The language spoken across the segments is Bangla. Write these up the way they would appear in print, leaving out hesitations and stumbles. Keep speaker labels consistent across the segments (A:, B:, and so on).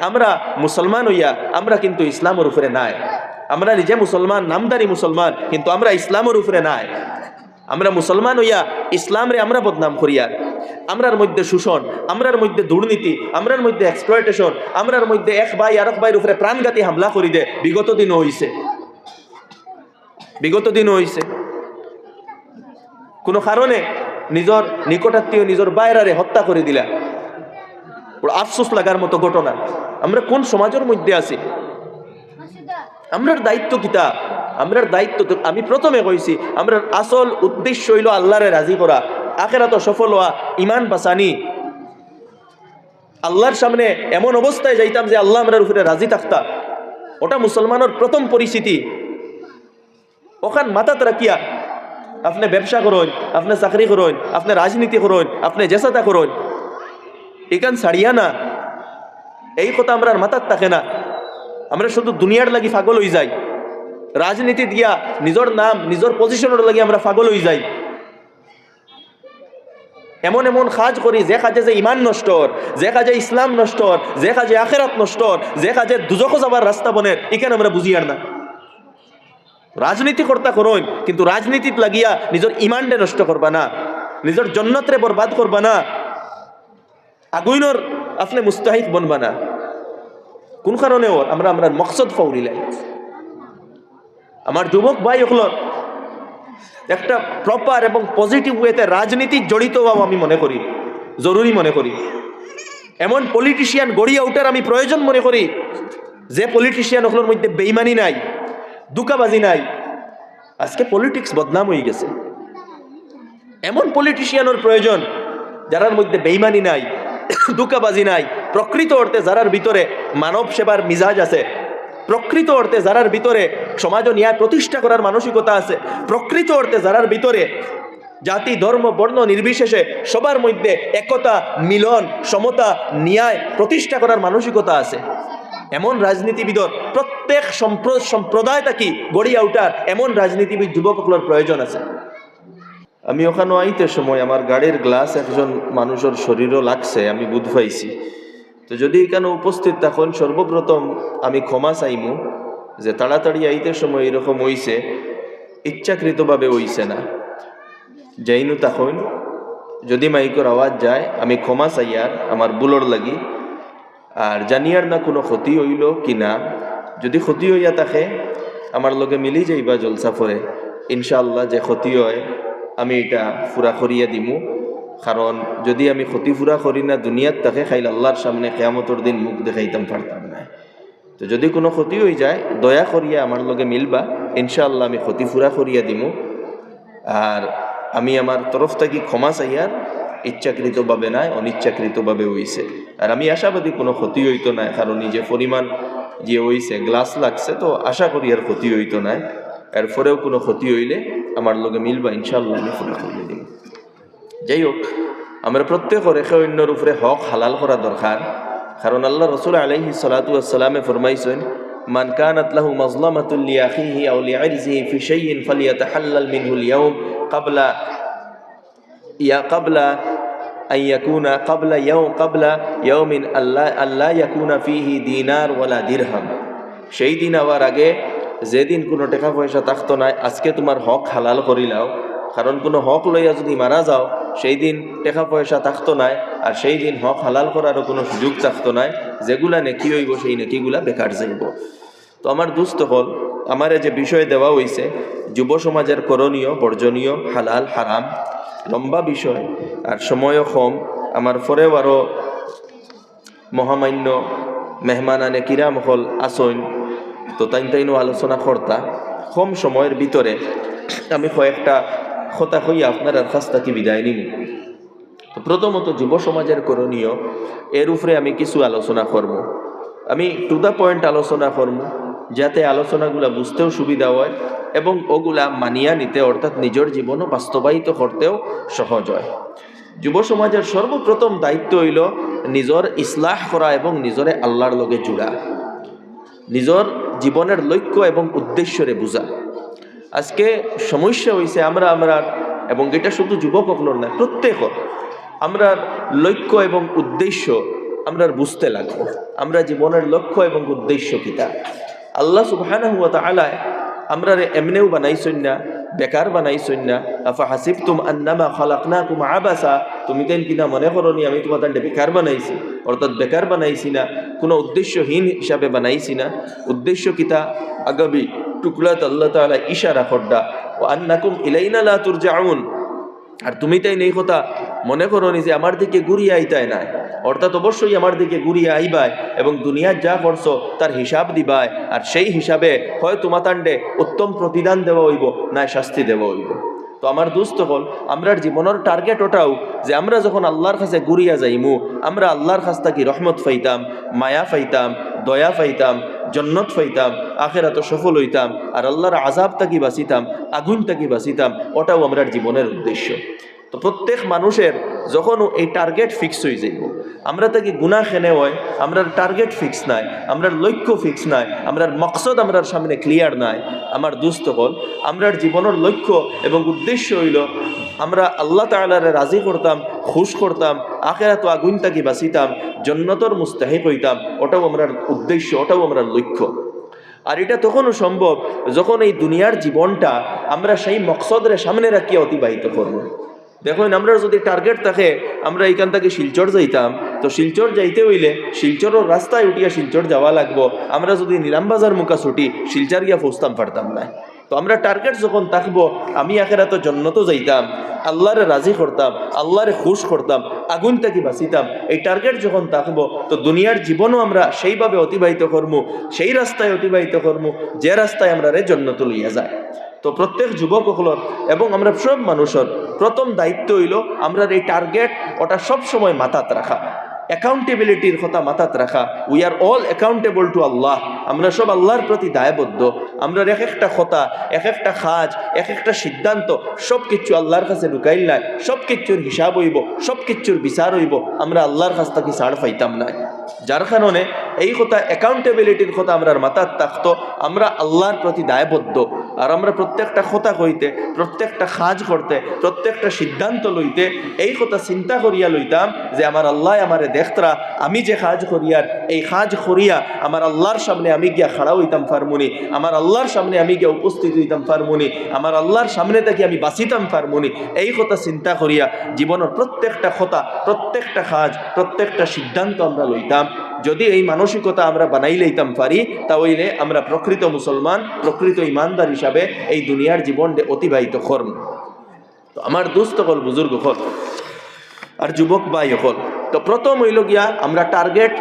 A: আমরা মুসলমান হইয়া আমরা কিন্তু ইসলামের উপরে নাই। আমরা নিজে মুসলমান, নামদারি মুসলমান, কিন্তু আমরা ইসলামের উপরে নাই। আমরা মুসলমান হইয়া ইসলামরে আমরা বদনাম করিয়া, আমরার মধ্যে শোষণ, আমরার মধ্যে দুর্নীতি, আমরার মধ্যে এক্সপ্লয়টেশন, আমরার মধ্যে এক ভাই আরেক ভাইয়ের উপরে প্রাণঘাতী হামলা করি দে। বিগত দিনও হইছে। কোনো কারণে নিজের নিকটাত্মীয়, নিজের বাইরারে হত্যা করে দিলা, আফসোস লাগার মতো ঘটনা। আমরা কোন সমাজের মধ্যে আছি? আমরার দায়িত্ব কিতা? আমরার দায়িত্ব তো আমি প্রথমে কইছি, আমরার আসল উদ্দেশ্য হইল আল্লাহরে রাজি করা, আখিরাতে সফল হওয়া, ইমান বাঁচানি। আল্লাহর সামনে এমন অবস্থায় যাইতাম যে আল্লাহ আমরার উপরে রাজি থাকতা। ওটা মুসলমানের প্রথম পরিস্থিতি। ওখান মাথাত রাখিয়া আপনি ব্যবসা করুন, আপনি চাকরি করুন, আপনি রাজনীতি করুন, আপনি জেসাতা করুন, এখান ছাড়িয়া না। এই কথা আমরা মাথাত থাকে না। আমরা শুধু দুনিয়ার লাগি পাগল হয়ে যাই। রাজনীতি দিয়া নিজের নাম, নিজের পজিশনের লাগি আমরা পাগল হয়ে যাই। এমন এমন কাজ করি যে কাজে যে ইমান নষ্ট, যে কাজে ইসলাম নষ্ট, যে কাজে আখিরাত নষ্ট, যে কাজে দুজখ যাবার রাস্তা বনের, এখানে আমরা বুঝি আর না। রাজনীতি কর্তা করুন, কিন্তু রাজনীতিত লাগিয়া নিজের ইমানটা নষ্ট করবা না, নিজের জন্নতরে বরবাদ করবা না, আগুইনর আপনি মুস্তাহিক বনবা না। কোন কারণে আমরা মকসদ ফাউরিলাই। আমার যুবক ভাই ওগুলোর একটা প্রপার এবং পজিটিভ ওয়েতে রাজনীতি জড়িত হওয়া আমি মনে করি, জরুরি মনে করি। এমন পলিটিশিয়ান গড়িয়া ওঠার আমি প্রয়োজন মনে করি যে পলিটিশিয়ান ওগুলোর মধ্যে বেইমানি নাই, দুকাবাজি নাই। আজকে পলিটিক্স বদনাম হয়ে গেছে। এমন পলিটিশিয়ানের প্রয়োজন যারার মধ্যে বেইমানি নাই, দুকাবাজি নাই, প্রকৃত অর্থে যারার ভিতরে মানব সেবার মিজাজ আছে, প্রকৃত অর্থে যারার ভিতরে সমাজ ও ন্যায় প্রতিষ্ঠা করার মানসিকতা আছে, প্রকৃত অর্থে যারার ভিতরে জাতি, ধর্ম, বর্ণ নির্বিশেষে সবার মধ্যে একতা, মিলন, সমতা, ন্যায় প্রতিষ্ঠা করার মানসিকতা আছে, এমন রাজনীতিবিদর প্রত্যেক সম্প্রদায় থাকি গড়িয়া উঠার এমন রাজনীতিবিদ যুবকগুলোর প্রয়োজন আছে। আমি ওখানে আইতে সময় আমার গাড়ির গ্লাস একজন মানুষের শরীরও লাগছে, আমি বুঝ পাইছি। তো যদি এখানে উপস্থিত তখন সর্বপ্রথম আমি ক্ষমা চাইমু যে তাড়াতাড়ি আইতে সময় এরকম হইছে, ইচ্ছাকৃতভাবে হইছে না। যাইনু তখন যদি মাইকের আওয়াজ যায় আমি ক্ষমা চাই আর আমার বুলোর লাগি। আর জানিয়ার না কোনো ক্ষতি হইল কি না, যদি ক্ষতি হইয়া থাকে আমার লগে মিলি যাইবা জলসা ফরে, ইনশাআল্লাহ যে ক্ষতি হয় আমি এটা ফুরা করিয়া দিমু। কারণ যদি আমি ক্ষতি ফুরা করি না দুনিয়ার তাকে খাইল আল্লাহর সামনে কিয়ামতের দিন মুখ দেখাইতাম পারতাম না। তো যদি কোনো ক্ষতি হয়ে যায় দয়া করিয়া আমার লগে মিলবা, ইনশাআল্লাহ আমি ক্ষতি ফুরা করিয়া দিমু। আর আমি আমার তরফ থেকে ক্ষমা চাই, আর ইচ্ছাকৃতভাবে নাই, অনিচ্ছাকৃতভাবে হইছে। আর আমি আশাবাদী কোনো ক্ষতি হইতো না, কারণ নিজে পরিমাণ যে হইছে গ্লাস লাগছে, তো আশা করি আর ক্ষতি হইতো না। এরপরেও কোনো ক্ষতি হইলে আমার লগে মিলবা, ইনশাআল্লাহ আমি ফুরা করিয়ে দিব। যাই হোক, আমরা প্রত্যেকের একে অন্যর উপরে হক হালাল করা দরকার। কারণ আল্লাহ রাসূল আলাইহিস সালাতু ওয়াস সালামে ফরমাইছেন, মান কানাত লাহু মাজলামাতুন লিআখিহি আও লিআরজিহি ফি শাইইন ফালিয়াতাহাল্লাল মিনহু আল-ইয়াওম ক্বাবলা আন ইয়াকুনা ক্বাবলা ইয়াওমিন আল্লা ইয়াকুনা ফিহি দিনার ওয়ালা দিরহাম। সেই দিন আবার আগে যেদিন কোনো টাকা পয়সা থাকতো না, আজকে তোমার হক হালাল করিলাও। কারণ কোনো হক লইয়া যদি মারা যাও সেই দিন টাকা পয়সা থাকতো না, আর সেই দিন হক হালাল করারও কোনো সুযোগ থাকতো না। যেগুলা নেকি হইব সেই নেকিগুলা বেকার যাইব। তো আমার দুস্থ হল, আমার যে বিষয় দেওয়া হয়েছে যুব সমাজের করণীয়, বর্জনীয়, হালাল হারাম, লম্বা বিষয় আর সময়ও কম। আমার পরেও আরও মহামান্য মেহমানানে কিরাম হল আসইন, তো তাইনও আলোচনা কর্তা। কম সময়ের ভিতরে আমি কয়েকটা কথা হইয়া আপনার আর কাছ থেকে বিদায় নিব। তো প্রথমত যুব সমাজের করণীয়, এর উপরে আমি কিছু আলোচনা করব। আমি টু দ্য পয়েন্ট আলোচনা করব, যাতে আলোচনাগুলা বুঝতেও সুবিধা হয় এবং ওগুলা মানিয়া নিতে, অর্থাৎ নিজের জীবনও বাস্তবায়িত করতেও সহজ হয়। যুব সমাজের সর্বপ্রথম দায়িত্ব হইল নিজের ইসলাহ করা এবং নিজরে আল্লাহর লগে জুড়া, নিজের জীবনের লক্ষ্য এবং উদ্দেশ্যরে বুঝা। আজকে সমস্যা হয়েছে আমরা এবং এটা শুধু যুবক হকলর না, প্রত্যেক আমরা লক্ষ্য এবং উদ্দেশ্য আমরা বুঝতে লাগবো আমরা জীবনের লক্ষ্য এবং উদ্দেশ্য কিতা। আল্লাহ সুবহানাহু ওয়া তাআলা আমরা এমনেও বানাইছেন না, বেকার বানাইছেন না। আফা হাসিবতুম আন্নামা খালাকনাকুম আবাসা, তুমি কেন কিনা মনে করনি আমি তোমাদের বেকার বানাইছি, অর্থাৎ বেকার বানাইছি না, কোনো উদ্দেশ্যহীন হিসাবে বানাইছি না। উদ্দেশ্য কিতা আগামী টুকরাত আল্লাহ তাআলা ইশারা করডা ও আন্নাকুম ইলাইনা লা তুরজাউন, আর তুমি তাই নেই কথা মনে করনি যে আমার দিকে ঘুরিয়ে আইতাই নাই, অর্থাৎ অবশ্যই আমার দিকে ঘুরিয়ে আইবাই এবং দুনিয়ার যা করছো তার হিসাব দিবাই, আর সেই হিসাবে হয় তোমাতান্ডে উত্তম প্রতিদান দেওয়া হইব না শাস্তি দেওয়া হইব। তো আমার দোস্ত হল আমরার জীবনের টার্গেট ওটাও যে আমরা যখন আল্লাহর কাছে ঘুরিয়া যাইমু আমরা আল্লাহর কাছ থেকে রহমত পাইতাম, মায়া পাইতাম, দয়া পাইতাম, জন্নত পাইতাম, আখেরাত সফল হইতাম, আর আল্লাহর আযাব থেকে বাঁচিতাম, আগুন থেকে বাঁচিতাম। ওটাও আমরার জীবনের উদ্দেশ্য। তো প্রত্যেক মানুষের যখন এই টার্গেট ফিক্স হয়ে যাইব, আমরা তাকে গুনাহ খেনে হয়, আমরার টার্গেট ফিক্স নাই, আমরার লক্ষ্য ফিক্স নাই, আমরার মকসদ আমরার সামনে ক্লিয়ার নাই। আমার দোস্ত হল আমরার জীবনের লক্ষ্য এবং উদ্দেশ্য হইল আমরা আল্লাহ তাআলারে রাজি করতাম, খুশ করতাম, আখিরাত আগুন থেকে বাঁচিতাম, জন্নতর মুস্তাহিক হইতাম। ওটাও আমরার উদ্দেশ্য, ওটাও আমরার লক্ষ্য। আর এটা তখনও সম্ভব যখন এই দুনিয়ার জীবনটা আমরা সেই মকসদের সামনে রাখিয়া অতিবাহিত করব। দেখুন আমরা যদি টার্গেট থাকে আমরা এইখান থেকে শিলচর যাইতাম, তো শিলচর যাইতে হইলে শিলচরের রাস্তায় উঠিয়া শিলচর যাওয়া লাগবো। আমরা যদি নিলামবাজার মুখা ছুটি শিলচর গিয়া পৌঁছতাম পারতাম না। তো আমরা টার্গেট যখন থাকবো আমি আখিরাতে জন্নত যাইতাম, আল্লাহরে রাজি করতাম, আল্লাহরে খুশ করতাম, আগুন থেকে বাঁচিতাম, এই টার্গেট যখন থাকবো তো দুনিয়ার জীবনও আমরা সেইভাবে অতিবাহিত করবো, সেই রাস্তায় অতিবাহিত করবো যে রাস্তায় আমরা জন্নত লইয়া যায়। তো প্রত্যেক যুবক হলর এবং আমরা সব মানুষের প্রথম দায়িত্ব হইল আমরা এই টার্গেট ওটা সব সময় মাথাত রাখা, অ্যাকাউন্টেবিলিটির কথা মাথাত রাখা। We are all accountable to Allah, আমরা সব আল্লাহর প্রতি দায়বদ্ধ। আমরা এক একটা কথা, এক একটা কাজ, এক একটা সিদ্ধান্ত সব কিছু আল্লাহর কাছে ঢুকাইল নাই, সব কিছুর হিসাব হইব, সব কিছুর বিচার হইব, আমরা আল্লাহর কাছ থেকে ছাড় পাইতাম না। যার কারণে এই কথা অ্যাকাউন্টেবিলিটির কথা আমরা মাথাত থাকতো, আমরা আল্লাহর প্রতি দায়বদ্ধ। আর আমরা প্রত্যেকটা কথা কইতে, প্রত্যেকটা কাজ করতে, প্রত্যেকটা সিদ্ধান্ত লইতে এই কথা চিন্তা করিয়া লইতাম যে আমার আল্লাহ আমারে দেখতরা, আমি যে কাজ করিয়ার এই কাজ করিয়া আমার আল্লাহর সামনে আমি গিয়া খাড়া হইতাম পারমুনি, আমার আল্লাহর সামনে আমি গিয়া উপস্থিত হইতাম পারমুনি, আমার আল্লাহর সামনে থেকে আমি বাঁচিতাম পারমুনি। এই কথা চিন্তা করিয়া জীবনের প্রত্যেকটা কথা, প্রত্যেকটা কাজ, প্রত্যেকটা সিদ্ধান্ত আমরা লইতাম। যদি এই মানসিকতা আমরা বানাই লইতাম পারি তাহলে আমরা প্রকৃত মুসলমান, প্রকৃত ইমানদার হিসাবে এই দুনিয়ার জীবন অতিবাহিত করব। তো আমার দোস্ত হল, বুজুর্গ হল আর যুবক ভাই হল, তো প্রথম হইল গিয়া আমরা টার্গেট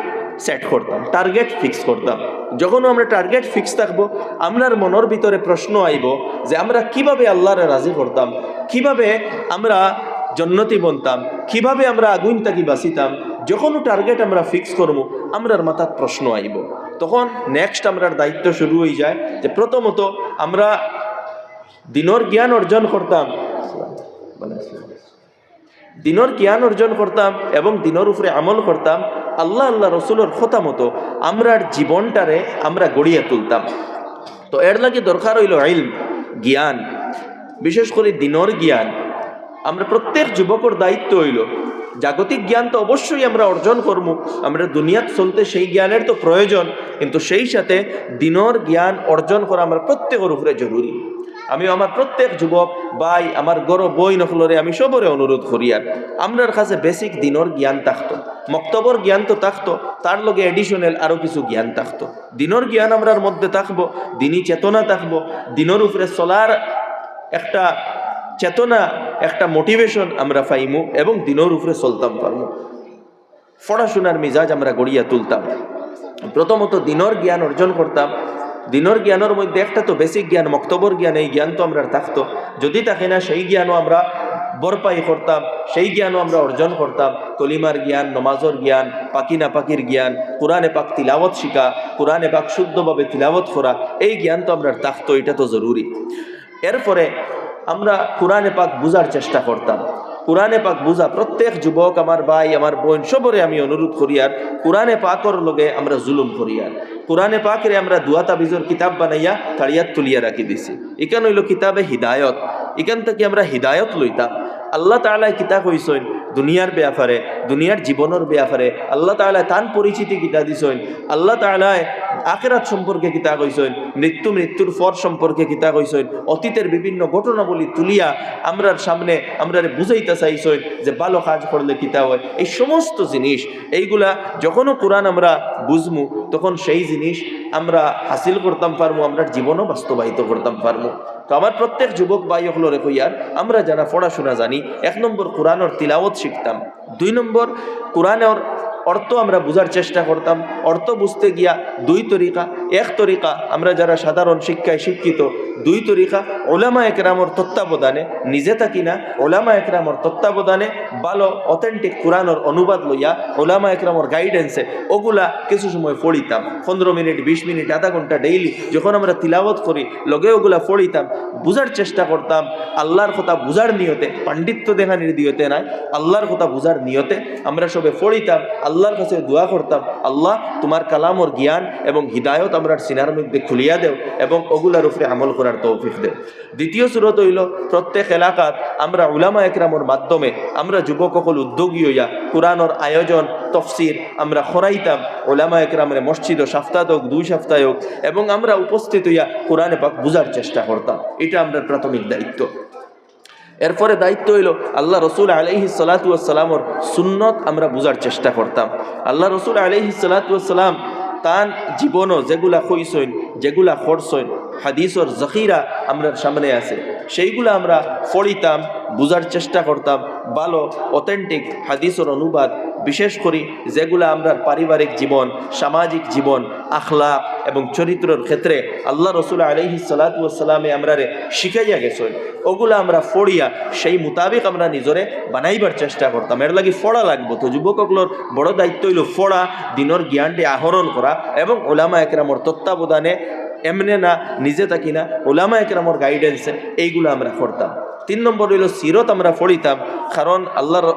A: সেট করতাম, টার্গেট ফিক্স করতাম। যখন আমরা টার্গেট ফিক্স থাকবো আমরার মনের ভিতরে প্রশ্ন আইব যে আমরা কিভাবে আল্লাহরে রাজি করতাম, কিভাবে আমরা জন্নতি বনতাম, কিভাবে আমরা আগুন থাকি বাঁচিতাম। যখন টার্গেট আমরা ফিক্স করবো আমরার মাথার প্রশ্ন আইব, তখন নেক্সট আমরার দায়িত্ব শুরু হয়ে যায় যে প্রথমত আমরা দিনের জ্ঞান অর্জন করতাম, দিনের জ্ঞান অর্জন করতাম এবং দিনের উপরে আমল করতাম। আল্লাহ আল্লাহ রসুলের কথা মতো আমরার জীবনটারে আমরা গড়িয়ে তুলতাম। তো এর লাগে দরকার হইল ইলম, জ্ঞান, বিশেষ করে দিনের জ্ঞান। আমরা প্রত্যেক যুবকের দায়িত্ব হইল জাগতিক জ্ঞান তো অবশ্যই আমরা অর্জন করবো, আমরা দুনিয়াত চলতে সেই জ্ঞানের তো প্রয়োজন, কিন্তু সেই সাথে দিনের জ্ঞান অর্জন করা আমরা প্রত্যেকের উপরে জরুরি। আমি আমার প্রত্যেক যুবক ভাই, আমার গরো বই নকলরে আমি সবরে অনুরোধ করি আর আমরার কাছে বেসিক দিনের জ্ঞান থাকতো, মক্তবর জ্ঞান তো থাকতো, তার লগে এডিশনাল আরও কিছু জ্ঞান থাকতো। দিনের জ্ঞান আমরার মধ্যে থাকবো, দিনই চেতনা থাকবো, দিনের উপরে চলার একটা চেতনা, একটা মোটিভেশন আমরা পাইমু এবং দিনের উপরে চলতাম পারমু। পড়াশোনার মিজাজ আমরা গড়িয়া তুলতাম। প্রথমত দিনের জ্ঞান অর্জন করতাম। দিনের জ্ঞানের মধ্যে একটা তো বেসিক জ্ঞান, মক্তবর জ্ঞান, এই জ্ঞান তো আমরা থাকতো। যদি থাকে না সেই জ্ঞানও আমরা বরপাই করতাম, সেই জ্ঞানও আমরা অর্জন করতাম। কলিমার জ্ঞান, নমাজের জ্ঞান, পাকি না পাকির জ্ঞান, কোরআনে পাক তিলাওয়াত শিখা, কোরআনে পাক শুদ্ধভাবে তিলাওয়াত করা, এই জ্ঞান তো আমরা থাকতো, এটা তো জরুরি। এরপরে আমরা কোরআনে পাক বুঝার চেষ্টা করতাম। কোরআনে পাক বুঝা প্রত্যেক যুবক, আমার ভাই, আমার বোন সবরে আমি অনুরোধ করি আর কোরআনে পাকর লগে আমরা জুলুম করি আর কোরআনে পাকের আমরা দুয়া তাবিজর কিতাব বানাইয়া তাড়িয়াত তুলিয়া রাখি দিছি। এখান হইল কিতাবে হিদায়ত, এখান থেকে আমরা হিদায়ত লইতাম। আল্লাহ তাআলা কিতাব হইছেন দুনিয়ার ব্যাপারে, দুনিয়ার জীবনের ব্যাপারে আল্লাহ তাআলা তান পরিচিতি কিতা দিছেন, আল্লাহ তাআলা আখিরাত সম্পর্কে কিতা কইছেন, মৃত্যুর পর সম্পর্কে কিতা কইছেন, অতীতের বিভিন্ন ঘটনাবলী তুলিয়া আমরার সামনে আমরারে বুঝাইতে চাইছেন যে ভালো কাজ করলে কিতা হয়। এই সমস্ত জিনিস এইগুলা যখনও কোরআন আমরা বুঝমু তখন সেই জিনিস আমরা হাসিল করতাম পারবো, আমরা জীবনও বাস্তবায়িত করতাম পারবো। তো আমার প্রত্যেক যুবক ভাই হলরে কইয়ার, আমরা যারা পড়াশোনা জানি, 1 নম্বর কোরআনের তিলাওয়াত শিখতাম, 2 নম্বর কোরআনের অর্থ আমরা বুঝার চেষ্টা করতাম। অর্থ বুঝতে গিয়া 2 তরিকা। 1 তরিকা আমরা যারা সাধারণ শিক্ষায় শিক্ষিত, 2 তরিকা ওলামা একরামর তত্ত্বাবধানে, নিজে থাকি না, ওলামা একরামর তত্ত্বাবধানে ভালো অথেন্টিক কোরআনের অনুবাদ লইয়া ওলামা একরামর গাইডেন্সে ওগুলা কিছু সময় পড়িতাম। 15 মিনিট, 20 মিনিট, আধা ঘন্টা ডেইলি যখন আমরা তিলাওয়াত করি লগে ওগুলা পড়িতাম, বুঝার চেষ্টা করতাম। আল্লাহর কথা বুঝার নিয়তে, পাণ্ডিত্য দেখানির নিয়তে নাই, আল্লাহর কথা বুঝার নিয়তে আমরা সবে পড়িতাম। আল্লাহর কাছে দোয়া করতাম, আল্লাহ তোমার কালামর জ্ঞান এবং হিদায়ত আমরা সিনার মধ্যে খুলিয়া দেও এবং ওগুলার উপরে আমল করার তৌফিক দেও। 2য় সূরত হইল, প্রত্যেক এলাকাত আমরা উলামা একরামর মাধ্যমে আমরা যুবক সকল উদ্যোগী হইয়া কোরআনের আয়োজন তফসির আমরা খরাইতাম। উলামা একরামের মসজিদ ও সপ্তাহ হোক, 2 সপ্তাহ হোক, এবং আমরা উপস্থিত হইয়া কোরআনে পাক বুঝার চেষ্টা করতাম। এটা আমরা প্রাথমিক দায়িত্ব। এরপরে দায়িত্ব হইল আল্লাহ রসুল আলাইহিস সালাতু ওয়াস সালামর সুন্নত আমরা বুঝার চেষ্টা করতাম। আল্লাহ রসুল আলাইহিস সালাতু ওয়াস সালাম তান জীবনও যেগুলা কইসইন, যেগুলা করছইন, হাদিসর জখিরা আমরার সামনে আছে, সেইগুলো আমরা পড়িতাম, বুঝার চেষ্টা করতাম। ভালো অথেন্টিক হাদিসর অনুবাদ, বিশেষ করি যেগুলো আমরা পারিবারিক জীবন, সামাজিক জীবন, আখলাক এবং চরিত্রের ক্ষেত্রে আল্লাহ রসুল আলাইহিস সালাতু ওয়াস সালামে আমরারে শিখাইয়া গেছেন, ওগুলো আমরা পড়িয়া সেই মোতাবেক আমরা নিজরে বানাইবার চেষ্টা করতাম। এর লাগি পড়া লাগবো। তো যুবকগুলোর বড় দায়িত্ব হইল পড়া, দিনের জ্ঞানটি আহরণ করা এবং ওলামা একরামর তত্ত্বাবধানে, এমনে না নিজে থাকি না, ওলামা একরামর গাইডেন্সে এইগুলো আমরা করতাম। 3 নম্বর হইল সিরত আমরা পড়িতাম, কারণ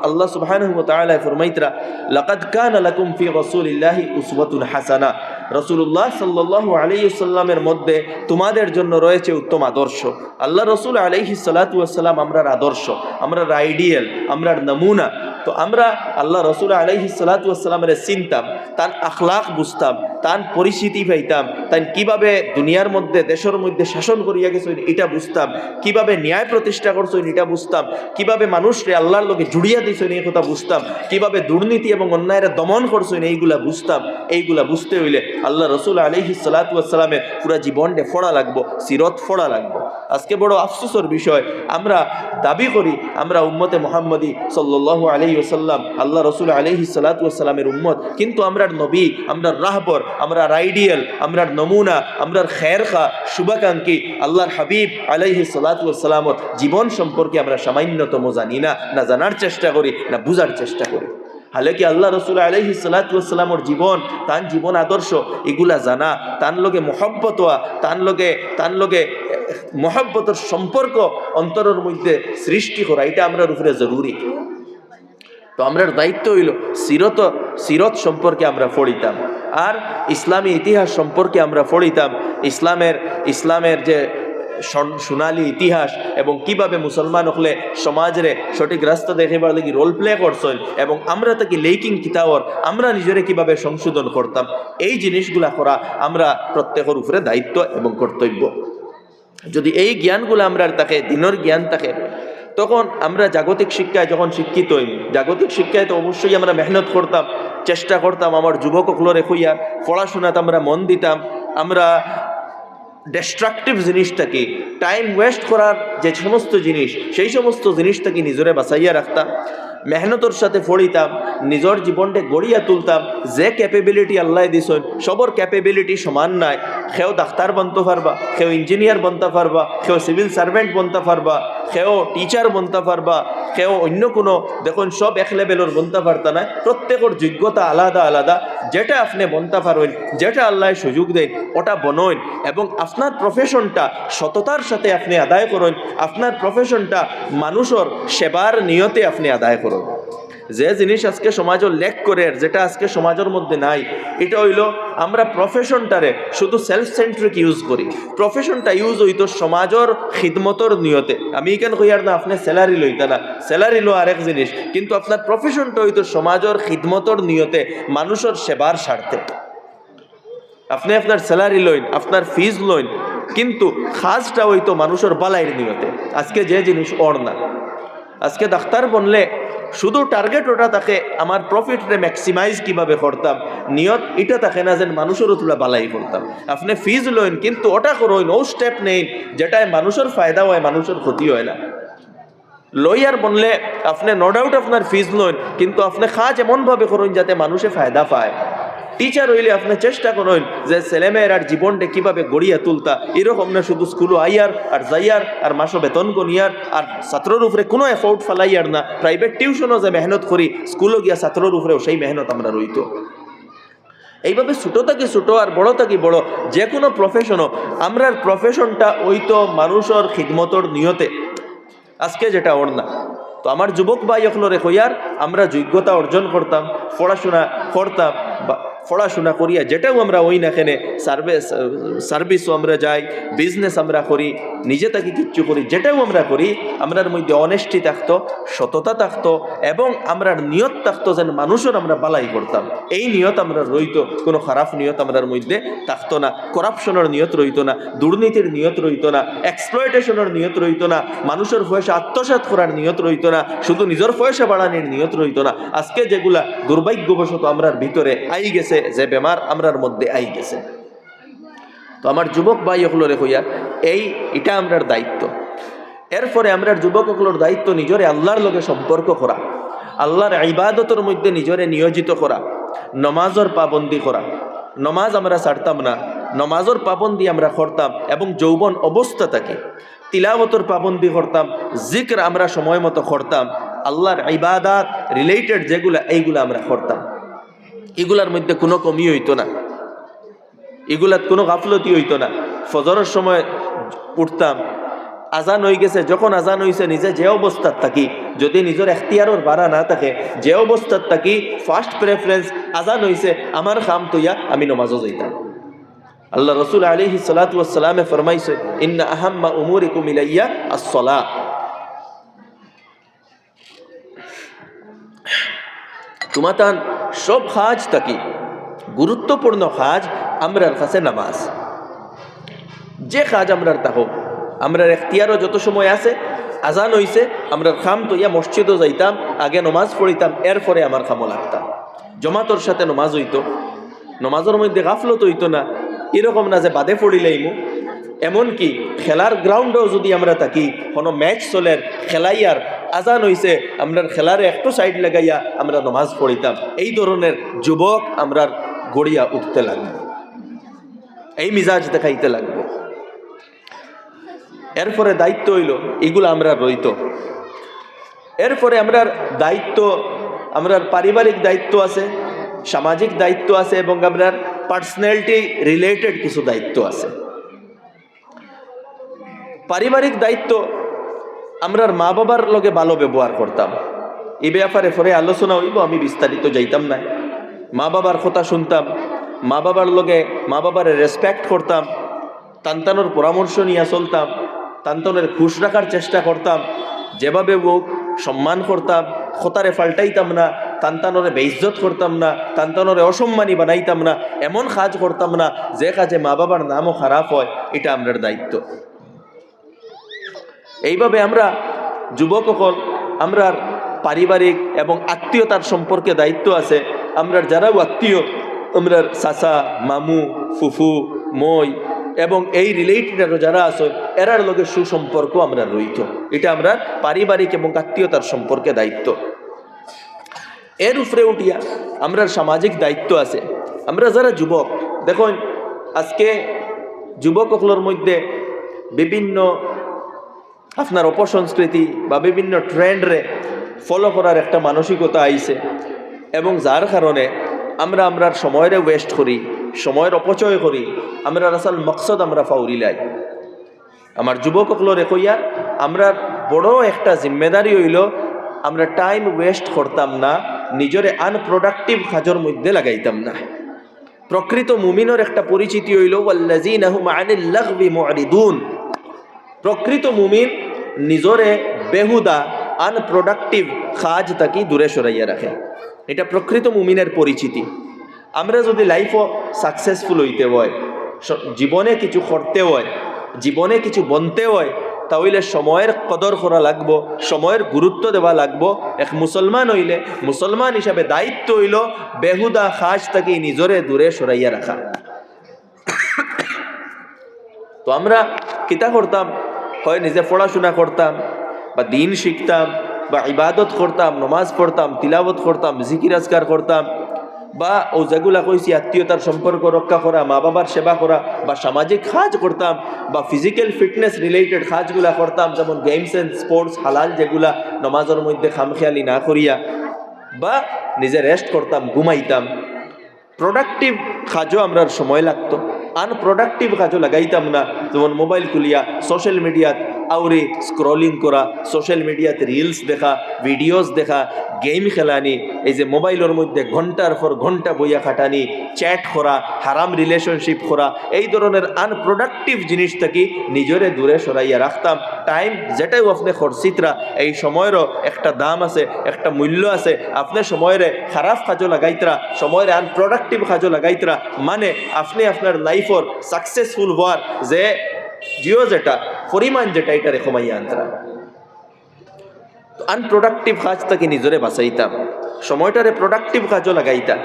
A: আল্লাহ সুবহানাহু ওয়া তাআলা ফরমাইতরা, লাকাদ কানা লাকুম ফি রাসূলিল্লাহি উসওয়াতুন হাসানা, রাসূলুল্লাহ সাল্লাল্লাহু আলাইহি ওয়াসাল্লামের মধ্যে তোমাদের জন্য রয়েছে উত্তম আদর্শ। আল্লাহ রসুল আলাইহিস সালাতু ওয়াস সালাম আমরার আদর্শ, আমরার আইডিয়াল, আমরার নমুনা। তো আমরা আল্লাহ রসুল আলাইহিস সালাতু ওয়াস সালামের চিনতাম, তার আখলাক বুঝতাম, তার পরিস্থিতি পাইতাম, তাই কিভাবে দুনিয়ার মধ্যে দেশের মধ্যে শাসন করিয়া গেছেন এটা বুঝতাম, কিভাবে ন্যায় প্রতিষ্ঠা করছেন এটা বুঝতাম, কিভাবে মানুষরে আল্লাহর লোকে জুড়িয়া দিয়েছেন এই কথা বুঝতাম, কিভাবে দুর্নীতি এবং অন্যায়ের দমন করছেন এইগুলা বুঝতাম। এইগুলা বুঝতে হইলে আল্লাহ রসুল আলাইহিস সালাতু ওয়াস সালামের পুরা জীবনটা ফোড়া লাগবো, সিরত ফোড়া লাগবো। আজকে বড় আফসোসের বিষয়, আমরা দাবি করি আমরা উম্মতে মুহাম্মদী সাল্লাল্লাহু আলাইহি ওয়াসাল্লাম, আল্লাহ রসুল আলাইহিস সালাতু ওয়াস সালামের উম্মত, কিন্তু আমরার নবী, আমরার রাহবর, আমরার আইডিয়াল, আমরার নমুনা, আমরার খেরখা, শুভাকাঙ্ক্ষী আল্লাহর হাবিব আলাইহিস সালাতু ওয়াস সালামর জীবন সম্পর্কে আমরা সামান্যতম জানি না, না জানার চেষ্টা করি, না বুঝার চেষ্টা করি। হালে কি আল্লাহ রসুল আলাইহিস সালাতু ওয়াস সালামর জীবন, তান জীবন আদর্শ এগুলা জানা, তান লগে মহব্বত হওয়া, তান লগে মহব্বতের সম্পর্ক অন্তরের মধ্যে সৃষ্টি করা, এটা আমরার উপরে জরুরি। তো আমরার দায়িত্ব হইল সিরত সম্পর্কে আমরা পড়িতাম, আর ইসলামী ইতিহাস সম্পর্কে আমরা পড়িতাম। ইসলামের যে সোনালী ইতিহাস এবং কিভাবে মুসলমান হলে সমাজের সঠিক রাস্তা দেখাবার লাগি রোল প্লে করছেন, এবং আমরা তাকে লেকিং কিতাবর আমরা নিজেরে কিভাবে সংশোধন করতাম, এই জিনিসগুলা করা আমরা প্রত্যেকের উপরে দায়িত্ব এবং কর্তব্য। যদি এই জ্ঞানগুলো আমরা তাকে দিনের জ্ঞান থাকে, তখন আমরা জাগতিক শিক্ষায় যখন শিক্ষিত হই, জাগতিক শিক্ষায় তো অবশ্যই আমরা মেহনত করতাম, চেষ্টা করতাম আমার যুবকগুলোরে হইয়া পড়াশোনাতে আমরা মন দিতাম। আমরা ডিস্ট্রাকটিভ জিনিসটাকে, টাইম ওয়েস্ট করার যে সমস্ত জিনিস, সেই সমস্ত জিনিসটাকে নিজরে বাঁচাইয়া রাখতাম, মেহনতর সাথে পড়িতাম, নিজের জীবনটা গড়িয়া তুলতাম। যে ক্যাপেবিলিটি আল্লাহ দিছেন, সবর ক্যাপেবিলিটি সমান নাই। কেউ ডাক্তার বনতে পারবা, কেউ ইঞ্জিনিয়ার বনতে পারবা, কেউ সিভিল সার্ভেন্ট বনতে পারবা, কেউ টিচার বনতে পারবা, কেউ অন্য কোনো, দেখুন সব এক লেভেলের বনতে পারতা না। প্রত্যেকের যোগ্যতা আলাদা আলাদা। যেটা আপনি বনতে পারবেন, যেটা আল্লাহ সুযোগ দেন, ওটা বনইন, এবং আপনার প্রফেশনটা সততার সাথে আপনি আদায় করেন। আপনার প্রফেশনটা মানুষের সেবার নিয়তে আপনি আদায় করুন। যে জিনিস আজকে সমাজও ল্যাক করে, যেটা আজকে সমাজের মধ্যে নাই, এটা হইল আমরা প্রফেশনটারে শুধু সেলফ সেন্ট্রিক ইউজ করি। প্রফেশনটা ইউজ হইতো সমাজের খিদমতর নিয়তে। আমি এখানে কইয়ার না আপনি স্যালারি লইতা না, স্যালারি লো আরেক জিনিস, কিন্তু আপনার প্রফেশনটা হইতো সমাজের খিদমতর নিয়তে, মানুষের সেবার স্বার্থে। আপনি আপনার স্যালারি লইন, আপনার ফিজ লইন, কিন্তু খাজটা হইতো মানুষের বালাইয়ের নিয়তে। আজকে যে জিনিস ওর না, আজকে ডাক্তার বললে শুধু টার্গেট ওটা থাকে আমার প্রফিটরে ম্যাক্সিমাইজ কিভাবে করতাম, নিয়ত এটা থাকে না যে মানুষেরও তুলা বালাই করতাম। আপনি ফিজ লইন, কিন্তু ওটা করইন, ও স্টেপ নেই যেটায় মানুষের ফায়দা হয়, মানুষের ক্ষতি হয় না। লয়ার বললে আপনি নো ডাউট আপনার ফিজ লইন, কিন্তু আপনি কাজ এমনভাবে করুন যাতে মানুষে ফায়দা পায়। টিচার হইলে আপনি চেষ্টা করুন যে ছেলেমেয়েরার জীবনটা কিভাবে গড়িয়া তুলতা, এরকম না শুধু স্কুলও আইয়ার আর যাইয়ার আর মাসও বেতন গনিয়ার আর ছাত্রর উপরে কোনো এফোর্ট ফালাইয়ার না। প্রাইভেট টিউশনও যে মেহনত করি, স্কুলও গিয়া ছাত্রর উপরেও সেই মেহনত আমরা রইত। এইভাবে ছোটো থাকি ছোটো আর বড় থাকি বড়, যে কোনো প্রফেশনও আমরার প্রফেশনটা ওই তো মানুষের খিদমতর নিয়তে। আজকে যেটা ওর না, তো আমার যুবক ভাই এখনরে কইয়ার আমরা যোগ্যতা অর্জন করতাম, পড়াশোনা করতাম, বা পড়াশোনা করিয়া যেটাও আমরা ওই না কেনে সার্ভিসও আমরা যাই, বিজনেস আমরা করি, নিজে তাকে কিচ্ছু করি, যেটাও আমরা করি, আমরার মধ্যে অনেস্টি থাকতো, সততা থাকতো, এবং আমরার নিয়ত থাকতো যেন মানুষের আমরা বালাই করতাম। এই নিয়ত আমরা রইতো, কোনো খারাপ নিয়ত আমরার মধ্যে থাকতো না, করাপশনের নিয়ত রইতো না, দুর্নীতির নিয়ত রইতো না, এক্সপ্লয়টেশনের নিয়ত রইতো না, মানুষের পয়সা আত্মসাৎ করার নিয়ত রইতো না, শুধু নিজের পয়সা বাড়ানোর নিয়ত রইতো না। আজকে যেগুলা দুর্ভাগ্যবশত আমরার ভিতরে আই গেছে, যে বেমার আমরার মধ্যে আই গেছে। তো আমার যুবক ভাই হকলরে হইয়া এটা আমরার দায়িত্ব। এরপরে আমরার যুবক হকলর দায়িত্ব নিজরে আল্লাহর লগে সম্পর্ক করা, আল্লাহর ইবাদতের মধ্যে নিজরে নিয়োজিত করা, নমাজের পাবন্দি করা। নমাজ আমরা ছাড়তাম না, নমাজের পাবন্দি আমরা করতাম, এবং যৌবন অবস্থা থাকে তিলাওয়াতের পাবন্দি করতাম, জিক্র আমরা সময় মতো করতাম, আল্লাহর ইবাদত রিলেটেড যেগুলা এইগুলা আমরা করতাম। এগুলার মধ্যে কোনো কমি হইতো না, এগুলার কোনো গাফলতি হইতো না। ফজরের সময় উঠতাম, আজান হয়ে গেছে, যখন আজান হয়েছে নিজে যে অবস্থার থাকি, যদি নিজের এখতিয়ারের বাড়া না থাকে, যে অবস্থার থাকি ফার্স্ট প্রেফারেন্স আজান হয়েছে আমার খাম তৈয়া আমি নমাজও যাইতাম। আল্লাহ রসুল আলাইহিস সালাতু ওয়াস সালামে ফরমাইছে, ইন্না আহাম্মা উমুরিকুম ইলাইয়া আস-সালাহ। তোমাতান সব কাজ থাকি গুরুত্বপূর্ণ কাজ আমরার কাছে নামাজ। যে কাজ আমরার থাকুক, আমরার এখতিয়ারও যত সময় আছে, আজান হইছে আমরার খাম তৈয়া মসজিদও যাইতাম, আগে নমাজ পড়িতাম, এরপরে আমার খামও লাগতাম। জমাতর সাথে নমাজ হইতো, নমাজের মধ্যে গাফলত হইতো না, এরকম না যে বাদে পড়িলেইমু। এমনকি খেলার গ্রাউন্ডেও যদি আমরা থাকি, কোনো ম্যাচ চলের খেলাইয়ার আজান হইছে, আমরা খেলারে একটু সাইড লাগাইয়া আমরা নমাজ পড়িতাম। এই ধরনের যুবক আমরা গড়িয়া উঠতে লাগবো, এই মিজাজ দেখাইতে লাগবো। এরপরে দায়িত্ব হইল এগুলো আমরা রইত। এরপরে আমরার দায়িত্ব, আমরার পারিবারিক দায়িত্ব আছে, সামাজিক দায়িত্ব আছে, এবং আপনার পার্সোনালিটি রিলেটেড কিছু দায়িত্ব আছে। পারিবারিক দায়িত্ব, আমরার মা বাবার লগে ভালো ব্যবহার করতাম, এই ব্যাপারে পরে আলোচনা হইব, আমি বিস্তারিত যাইতাম না। মা বাবার কথা শুনতাম, মা বাবার লগে মা বাবার রেসপেক্ট করতাম, তান্তানোর পরামর্শ নিয়ে চলতাম, তান্তনের খুশ রাখার চেষ্টা করতাম, যেভাবে হোক সম্মান করতাম, খোতারে ফাল্টাইতাম না, তান্তানরে বেইজ্জত করতাম না, তান্তানরে অসম্মানী বানাইতাম না, এমন কাজ করতাম না যে কাজে মা বাবার নামও খারাপ হয়। এটা আমরার দায়িত্ব। এইভাবে আমরা যুবক সকল, আমরার পারিবারিক এবং আত্মীয়তার সম্পর্কে দায়িত্ব আছে। আমরার যারাও আত্মীয়, আমরার চাচা, মামু, ফুফু, মই এবং এই রিলেটেড যারা আছে, এরার লগে সুসম্পর্ক আমরা রইত। এটা আমরা পারিবারিক এবং আত্মীয়তার সম্পর্কে দায়িত্ব। এর উপরে উঠিয়া আমরার সামাজিক দায়িত্ব আছে। আমরা যারা যুবক, দেখুন আজকে যুবক সকলের মধ্যে বিভিন্ন আপনার অপসংস্কৃতি বা বিভিন্ন ট্রেন্ডরে ফলো করার একটা মানসিকতা আইছে, এবং যার কারণে আমরা আমরার সময়ের ওয়েস্ট করি, সময়ের অপচয় করি, আমরা আসল মকসদ আমরা ফাউরিলাই। আমার যুবক সকলরে কইয়া আমরা বড় একটা জিম্মেদারি হইল আমরা টাইম ওয়েস্ট করতাম না, নিজের আনপ্রোডাক্টিভ কাজের মধ্যে লাগাইতাম না। প্রকৃত মুমিনের একটা পরিচিতি হইল ওয়াল্লাযীনা হুম আনিল লাগবি মুরিদুন। প্রকৃত মুমিন নিজরে বেহুদা আনপ্রোডাক্টিভ কাজ তাকে দূরে সরাইয়া রাখে। এটা প্রকৃত মুমিনের পরিচিতি। আমরা যদি লাইফও সাকসেসফুল হইতে হয়, জীবনে কিছু করতে হয়, জীবনে কিছু বনতে হয়, তাহলে সময়ের কদর করা লাগবো, সময়ের গুরুত্ব দেওয়া লাগবো। এক মুসলমান হইলে মুসলমান হিসাবে দায়িত্ব হইল বেহুদা খাস তাকে নিজরে দূরে সরাইয়া রাখা। তো আমরা কিতা করতাম, হয় নিজে পড়াশোনা করতাম বা দিন শিখতাম বা ইবাদত করতাম, নমাজ পড়তাম, তিলাবত করতাম, জিকির আজকার করতাম, বা ও যেগুলা কইছি আত্মীয়তার সম্পর্ক রক্ষা করা, মা বাবার সেবা করা, বা সামাজিক কাজ করতাম, বা ফিজিক্যাল ফিটনেস রিলেটেড কাজগুলা করতাম, যেমন গেমস অ্যান্ড স্পোর্টস হালাল যেগুলা নমাজের মধ্যে খামখেয়ালি না করিয়া, বা নিজে রেস্ট করতাম, ঘুমাইতাম। প্রোডাক্টিভ কাজও আমরার সময় লাগতো, আনপ্রোডাক্টিভ কাজও লাগাইতাম না। যেমন মোবাইল খুলিয়া সোশ্যাল মিডিয়াত আউরে স্ক্রলিং করা, সোশ্যাল মিডিয়াতে রিলস দেখা, ভিডিওস দেখা, গেম খেলানি, এই যে মোবাইলের মধ্যে ঘন্টার পর ঘন্টা বইয়া খাটানি, চ্যাট করা, হারাম রিলেশনশিপ করা, এই ধরনের আনপ্রোডাক্টিভ জিনিস থেকে নিজরে দূরে সরাইয়া রাখতাম। টাইম যেটাও আপনি খরচিতরা, এই সময়েরও একটা দাম আছে, একটা মূল্য আছে। আপনি সময়ের খারাপ কাজও লাগাইতরা, সময়ের আনপ্রোডাক্টিভ কাজও লাগাইতরা, মানে আপনি আপনার লাইফর সাকসেসফুল হওয়ার যে জিও যেটা পরিমাণ যেটা এটা কমাইয়া আনতরা। আনপ্রোডাক্টিভ কাজ থেকে নিজরে বাঁচাইতাম, সময়টারে প্রোডাক্টিভ কাজও লাগাইতাম।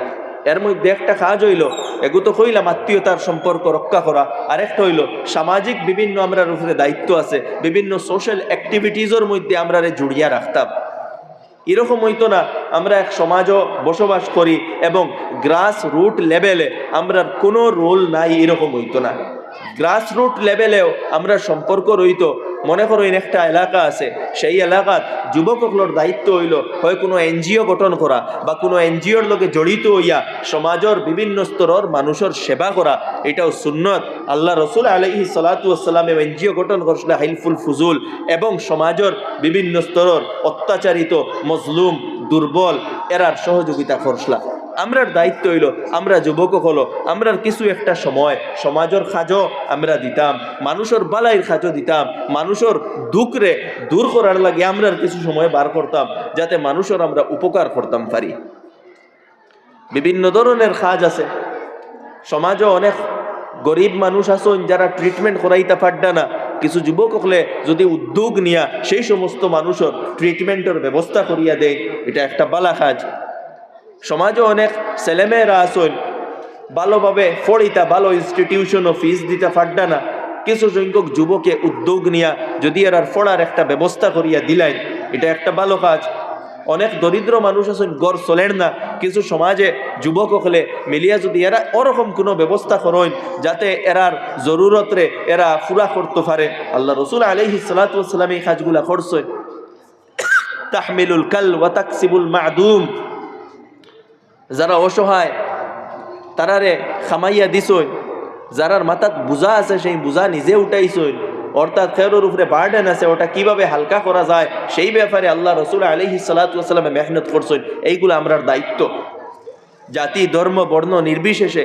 A: এর মধ্যে একটা কাজ হইল, এগু তো কইলাম আত্মীয়তার সম্পর্ক রক্ষা করা, আরেকটা হইল সামাজিক বিভিন্ন আমরার উপরে দায়িত্ব আছে, বিভিন্ন সোশ্যাল অ্যাক্টিভিটিজের মধ্যে আমরা জুড়িয়া রাখতাম। এরকম হইতো না আমরা এক সমাজও বসবাস করি এবং গ্রাস রুট লেভেলে আমরা কোনো রোল নাই, এরকম হইতো না। গ্রাস রুট লেভেলেও আমরা সম্পর্ক রইতো। মনে করো একটা এলাকা আছে, সেই এলাকার যুবকগুলোর দায়িত্ব হইল হয় কোনো এনজিও গঠন করা বা কোনো এনজিওর লগে জড়িত হইয়া সমাজের বিভিন্ন স্তরের মানুষের সেবা করা। এটাও সুন্নত। আল্লাহ রসুল আলাইহিস সালাতু ওয়াস সালাম এনজিও গঠন করছিল হিলফুল ফুজুল, এবং সমাজের বিভিন্ন স্তরের অত্যাচারিত, মজলুম, দুর্বল এরার সহযোগিতা করছিলা। আমরার দায়িত্ব হইল আমরা যুবক হলো আমরার কিছু একটা সময় সমাজের কাজও আমরা দিতাম, মানুষের বালাইয়ের কাজও দিতাম, মানুষের দুঃখরে দূর করার লাগে আমরার কিছু সময় বার করতাম, যাতে মানুষের আমরা উপকার করতাম পারি। বিভিন্ন ধরনের কাজ আছে। সমাজও অনেক গরিব মানুষ আছেন যারা ট্রিটমেন্ট করাইতে পারডা না। কিছু যুবক হলে যদি উদ্যোগ নিয়া সেই সমস্ত মানুষের ট্রিটমেন্টের ব্যবস্থা করিয়া দেয়, এটা একটা বালা কাজ। সমাজে অনেক ছেলেমেয়েরা আসেন ভালোভাবে পড়িতা, ভালো ইনস্টিটিউশনও ফিস দিতে পারডা না। কিছু সংখ্যক যুবকে উদ্যোগ নিয়া যদি এর পড়ার একটা ব্যবস্থা করিয়া দিলেন, এটা একটা ভালো কাজ। অনেক দরিদ্র মানুষ আছেন গড় চলেন না, কিছু সমাজে যুবক হলে মিলিয়া যদি এরা ওরকম কোনো ব্যবস্থা করেন যাতে এরার জরুরতরে এরা পুরা করতে পারে। আল্লাহ রসুল আলাইহিস সালাতু ওয়াস সালাম এই কাজগুলা করছেন। তাহমিলুল কাল ওয়া তাকসিবুল মাদুম, যারা অসহায় তারারে খামাইয়া দিছই, যারার মাথাত বোঝা আছে সেই বোঝা নিজে উঠাইছই, অর্থাৎ খেরোর উপরে বার্ডেন আছে ওটা কিভাবে হালকা করা যায় সেই ব্যাপারে আল্লাহ রসুল আলাইহিস সালাতু ওয়াস সালাম মেহনত করছেন। এইগুলো আমরার দায়িত্ব। জাতি, ধর্ম, বর্ণ নির্বিশেষে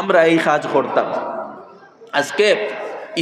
A: আমরা এই কাজ করতাম। আজকে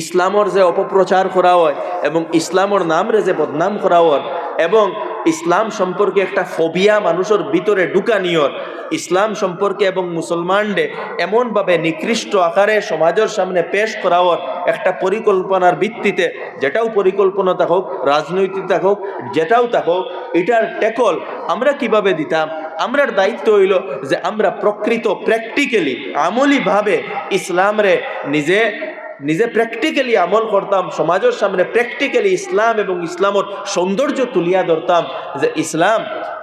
A: ইসলামর যে অপপ্রচার করা হয় এবং ইসলামর নামরে যে বদনাম করা হয় এবং ইসলাম সম্পর্কে একটা ফোবিয়া মানুষের ভিতরে ঢুকানিয়র, ইসলাম সম্পর্কে এবং মুসলমানদের এমনভাবে নিকৃষ্ট আকারে সমাজের সামনে পেশ করা হওয়ার একটা পরিকল্পনার ভিত্তিতে, যেটাও পরিকল্পনা থাকুক, রাজনৈতিক থাকুক, যেটাও থাকুক, এটার ট্যাকল আমরা কিভাবে দিতাম। আমরার দায়িত্ব হইল যে আমরা প্রকৃত প্র্যাকটিক্যালি আমলিভাবে ইসলামরে নিজে প্র্যাকটিক্যালি আমল করতাম, সমাজের সামনে প্র্যাকটিক্যালি ইসলাম এবং ইসলামের সৌন্দর্য তুলিয়া ধরতাম যে ইসলাম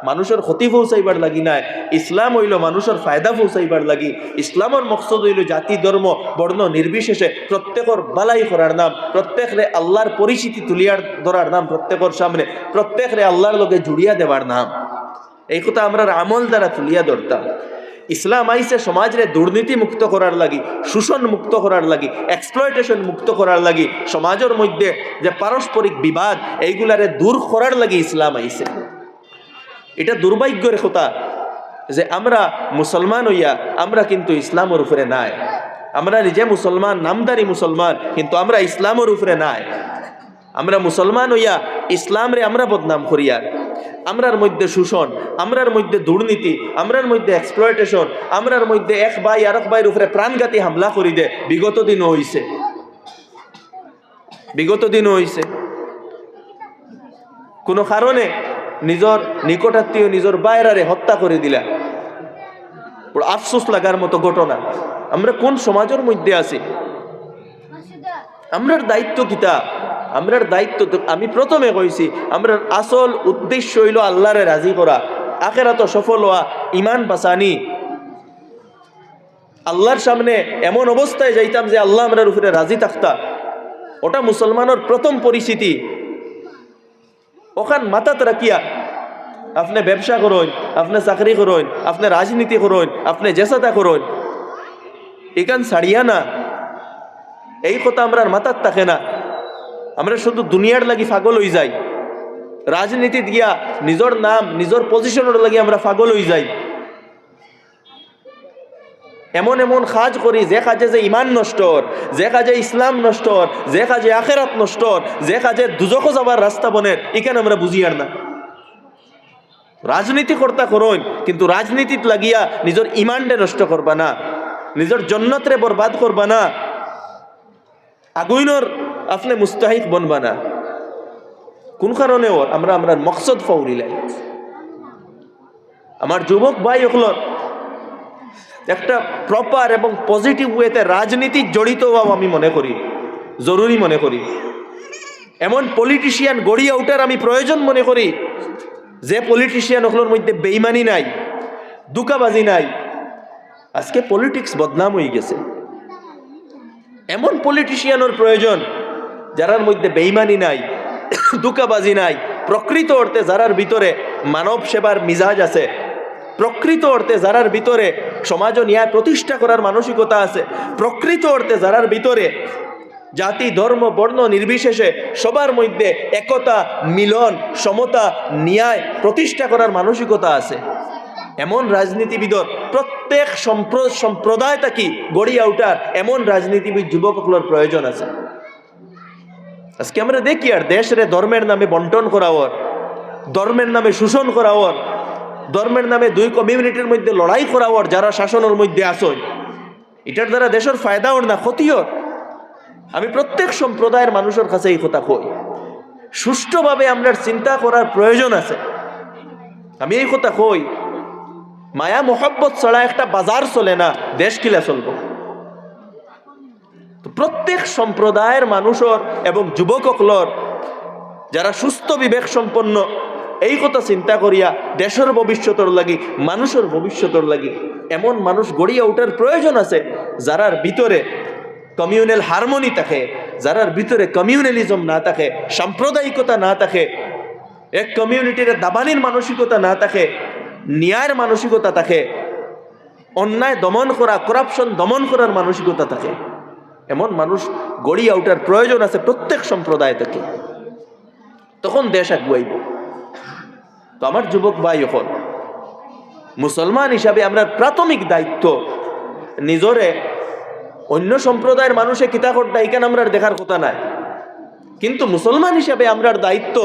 A: মানুষের ক্ষতি পৌঁছাইবার লাগি নাই, ইসলাম হইল মানুষের ফায়দা পৌঁছাইবার লাগি। ইসলামের মকসদ হইল জাতি, ধর্ম, বর্ণ নির্বিশেষে প্রত্যেকের বালাই করার নাম, প্রত্যেকরে আল্লাহর পরিচিতি তুলিয়ার ধরার নাম, প্রত্যেকের সামনে প্রত্যেকরে আল্লাহর লগে জুড়িয়া দেবার নাম। এই কথা আমরা আমল দ্বারা তুলিয়া ধরতাম। ইসলাম আইসে সমাজরে দুর্নীতি মুক্ত করার লাগি, শোষণ মুক্ত করার লাগি, এক্সপ্লয়টেশন মুক্ত করার লাগি, সমাজের মধ্যে যে পারস্পরিক বিবাদ এইগুলারে দূর করার লাগি ইসলাম আইসে। এটা দুর্ভাগ্যের কথা যে আমরা মুসলমান হইয়া আমরা কিন্তু ইসলামের উপরে নাই। আমরা নিজে মুসলমান, নামদারি মুসলমান, কিন্তু আমরা ইসলামের উপরে নাই। আমরা মুসলমান হইয়া ইসলামরে আমরা বদনাম করিয়া আমরার মধ্যে শোষণ, আমরার মধ্যে দুর্নীতি, আমরার মধ্যে এক্সপ্লয়টেশন, আমরার মধ্যে এক ভাই আরেক ভাইয়ের উপরে প্রাণঘাতী হামলা করি দে। বিগত দিনও হইছে কোনো কারণে নিজের নিকটাত্মীয় নিজের বাইরারে হত্যা করে দিলা। বড় আফসোস লাগার মতো ঘটনা। আমরা কোন সমাজের মধ্যে আছি? আমরার দায়িত্ব কিতা? আমরার দায়িত্ব তো আমি প্রথমে কইছি, আমরার আসল উদ্দেশ্য হইল আল্লাহরে রাজি করা, আখিরাতে সফল হওয়া, ইমান বাঁচানি। আল্লাহর সামনে এমন অবস্থায় যাইতাম যে আল্লাহ আমরার উপরে রাজি থাকতা। ওটা মুসলমানের প্রথম পরিস্থিতি। ওখান মাথাত রাখিয়া আপনি ব্যবসা করুন, আপনি চাকরি করুন, আপনি রাজনীতি করুন, আপনি জেসাতা করুন, এখান ছাড়িয়া না। এই কথা আমরা মাথার থাকে না। আমরা শুধু দুনিয়ার লাগি পাগল হয়ে যাই। রাজনীতি দিয়া নিজের নাম, নিজের পজিশনের লাগি আমরা পাগল হয়ে যাই। এমন এমন কাজ করি যে কাজে যে ইমান নষ্ট, যে কাজে ইসলাম নষ্ট, যে কাজে আখেরাত নষ্ট, যে কাজে দুজখো যাবার রাস্তা বনের, এখানে আমরা বুঝি আর না। রাজনীতি কর্তা করুন, কিন্তু রাজনীতিত লাগিয়া নিজের ইমানটা নষ্ট করবা না, নিজের জন্নতরে বরবাদ করবা না, আগুইনর আপনি মুস্তাহিক বনবা না। কোন কারণে ওর আমরা মকসদ ফাউরিলাই। আমার যুবক ভাই হল একটা প্রপার এবং পজিটিভ ওয়েতে রাজনীতি জড়িত হওয়া আমি মনে করি, জরুরি মনে করি। এমন পলিটিশিয়ান গড়িয়ে ওঠার আমি প্রয়োজন মনে করি যে পলিটিশিয়ান ওগুলোর মধ্যে বেইমানি নাই, দুকাবাজি নাই। আজকে পলিটিক্স বদনাম হয়ে গেছে। এমন পলিটিশিয়ানের প্রয়োজন যারার মধ্যে বেইমানি নাই, দুকাবাজি নাই, প্রকৃত অর্থে যারার ভিতরে মানব সেবার মিজাজ আছে, প্রকৃত অর্থে যারার ভিতরে সমাজ ন্যায় প্রতিষ্ঠা করার মানসিকতা আছে, প্রকৃত অর্থে যারার ভিতরে জাতি ধর্ম বর্ণ নির্বিশেষে সবার মধ্যে একতা, মিলন, সমতা, ন্যায় প্রতিষ্ঠা করার মানসিকতা আছে, এমন রাজনীতিবিদর প্রত্যেক সম্প্রদায় থাকি গড়িয়া উঠার এমন রাজনীতিবিদ যুবকগুলোর প্রয়োজন আছে। আজকে আমরা দেখি আর দেশরে ধর্মের নামে বন্টন করাওয়ার, ধর্মের নামে শোষণ করাওয়ার, ধর্মের নামে দুই কমিউনিটির মধ্যে লড়াই করাওয়ার যারা শাসনের মধ্যে আসয়, এটার দ্বারা দেশের ফায়দা ওর না ক্ষতিও। আমি প্রত্যেক সম্প্রদায়ের মানুষের কাছে এই কথা কই, সুষ্ঠুভাবে আমরা চিন্তা করার প্রয়োজন আছে। আমি এই কথা কই, মায়া মোহাব্বত ছাড়া একটা বাজার চলে না, দেশ কিলা চলব? প্রত্যেক সম্প্রদায়ের মানুষের এবং যুবকগুলোর যারা সুস্থ বিবেক সম্পন্ন এই কথা চিন্তা করিয়া দেশের ভবিষ্যতের লাগি, মানুষের ভবিষ্যতের লাগি এমন মানুষ গড়িয়া ওঠার প্রয়োজন আছে যারার ভিতরে কমিউনাল হারমোনি থাকে, যারার ভিতরে কমিউনালিজম না থাকে, সাম্প্রদায়িকতা না থাকে, এক কমিউনিটির দাবানির মানসিকতা না থাকে, ন্যায়ের মানসিকতা থাকে, অন্যায় দমন করা, করাপশন দমন করার মানসিকতা থাকে। এমন মানুষ গড়িয়া ওঠার প্রয়োজন আছে প্রত্যেক সম্প্রদায় থেকে, তখন দেশ আগুয়াইব। তো আমার যুবক ভাই, এখন মুসলমান হিসাবে আমরা প্রাথমিক দায়িত্ব নিজরে অন্য সম্প্রদায়ের মানুষে কিতা করতে এখানে আমরা দেখার কথা নাই, কিন্তু মুসলমান হিসাবে আমরার দায়িত্ব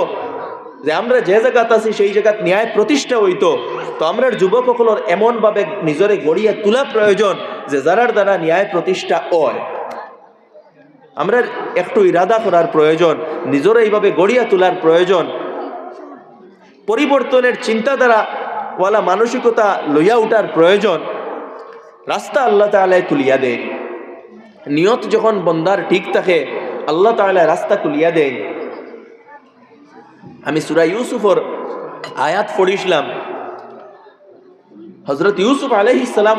A: যে আমরা যে জায়গাত আছি সেই জায়গাত ন্যায় প্রতিষ্ঠা হইতো। তো আমরা যুবক সকলের এমনভাবে নিজরে গড়িয়া তোলা প্রয়োজন যে যারার দ্বারা ন্যায় প্রতিষ্ঠা হয়। আমরা একটু ইরাদা করার প্রয়োজন, নিজরে এইভাবে গড়িয়া তোলার প্রয়োজন, পরিবর্তনের চিন্তাধারা ওয়ালা মানসিকতা লইয়া উঠার প্রয়োজন। রাস্তা আল্লাহ তাআলা খুলিয়া দেন, নিয়ত যখন বন্দার ঠিক থাকে আল্লাহ তাআলা রাস্তা খুলিয়া দেন। আমি সূরা ইউসুফের আয়াত পড়িছিলাম, হযরত ইউসুফ আলাইহিস সালাম